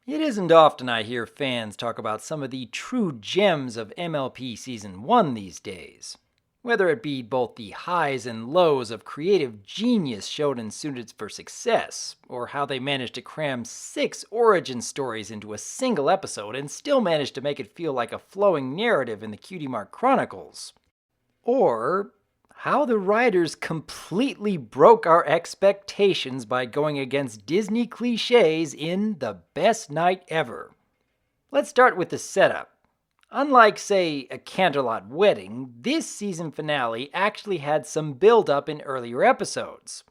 It isn't often I hear fans talk about some of the true gems of MLP Season 1 these days. Whether it be both the highs and lows of creative genius shown in Suited for Success, or how they managed to cram 6 origin stories into a single episode and still managed to make it feel like a flowing narrative in the Cutie Mark Chronicles. Or how the writers completely broke our expectations by going against Disney cliches in The Best Night Ever. Let's start with the setup. Unlike, say, a Canterlot Wedding, this season finale actually had some build-up in earlier episodes.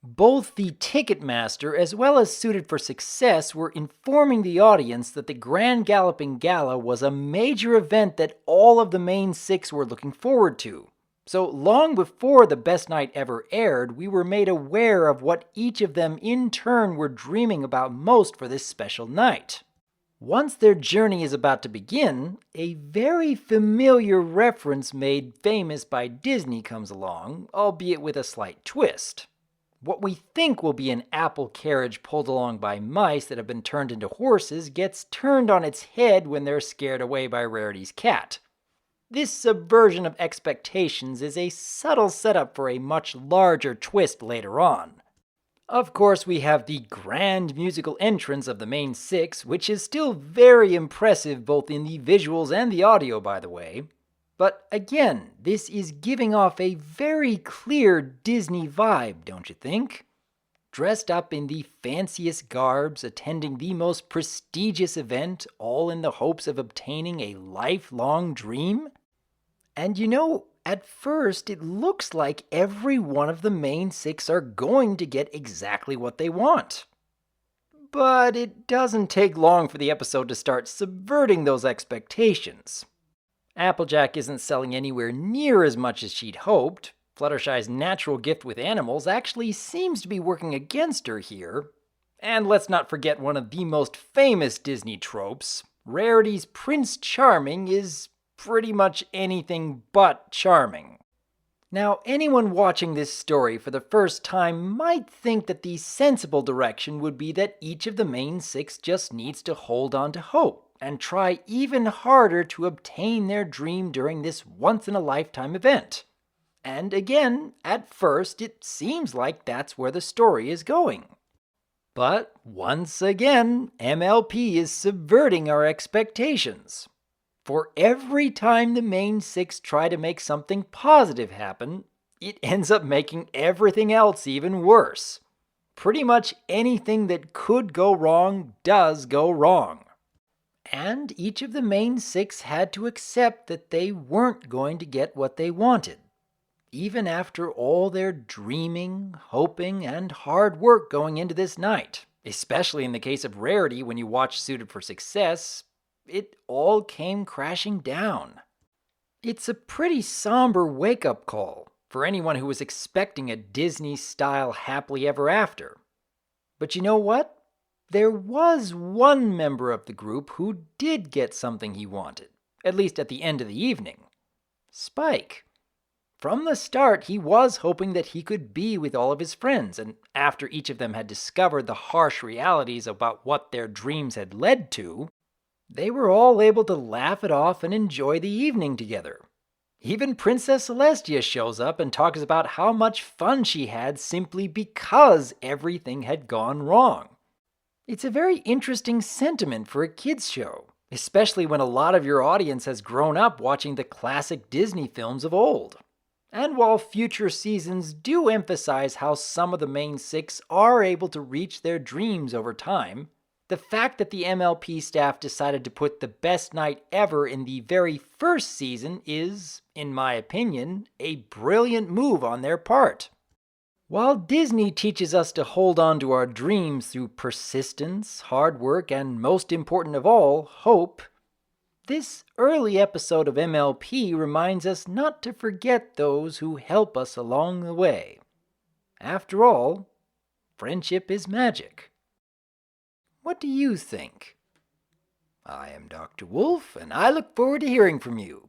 Both the Ticketmaster as well as Suited for Success were informing the audience that the Grand Galloping Gala was a major event that all of the main 6 were looking forward to. So long before The Best Night Ever aired, we were made aware of what each of them in turn were dreaming about most for this special night. Once their journey is about to begin, a very familiar reference made famous by Disney comes along, albeit with a slight twist. What we think will be an apple carriage pulled along by mice that have been turned into horses gets turned on its head when they're scared away by Rarity's cat. This subversion of expectations is a subtle setup for a much larger twist later on. Of course, we have the grand musical entrance of the main 6, which is still very impressive both in the visuals and the audio, by the way. But again, this is giving off a very clear Disney vibe, don't you think? Dressed up in the fanciest garbs, attending the most prestigious event, all in the hopes of obtaining a lifelong dream? And you know, at first, it looks like every one of the main 6 are going to get exactly what they want. But it doesn't take long for the episode to start subverting those expectations. Applejack isn't selling anywhere near as much as she'd hoped. Fluttershy's natural gift with animals actually seems to be working against her here. And let's not forget one of the most famous Disney tropes. Rarity's Prince Charming is pretty much anything but charming. Now, anyone watching this story for the first time might think that the sensible direction would be that each of the main 6 just needs to hold on to hope and try even harder to obtain their dream during this once-in-a-lifetime event. And again, at first, it seems like that's where the story is going. But once again, MLP is subverting our expectations. For every time the main 6 try to make something positive happen, it ends up making everything else even worse. Pretty much anything that could go wrong does go wrong. And each of the main 6 had to accept that they weren't going to get what they wanted. Even after all their dreaming, hoping, and hard work going into this night, especially in the case of Rarity when you watch Suited for Success, it all came crashing down. It's a pretty somber wake-up call for anyone who was expecting a Disney-style happily ever after. But you know what? There was one member of the group who did get something he wanted, at least at the end of the evening. Spike. From the start, he was hoping that he could be with all of his friends, and after each of them had discovered the harsh realities about what their dreams had led to, they were all able to laugh it off and enjoy the evening together. Even Princess Celestia shows up and talks about how much fun she had simply because everything had gone wrong. It's a very interesting sentiment for a kids' show, especially when a lot of your audience has grown up watching the classic Disney films of old. And while future seasons do emphasize how some of the main 6 are able to reach their dreams over time, the fact that the MLP staff decided to put The Best Night Ever in the very first season is, in my opinion, a brilliant move on their part. While Disney teaches us to hold on to our dreams through persistence, hard work, and most important of all, hope, this early episode of MLP reminds us not to forget those who help us along the way. After all, friendship is magic. What do you think? I am Dr. Wolf, and I look forward to hearing from you.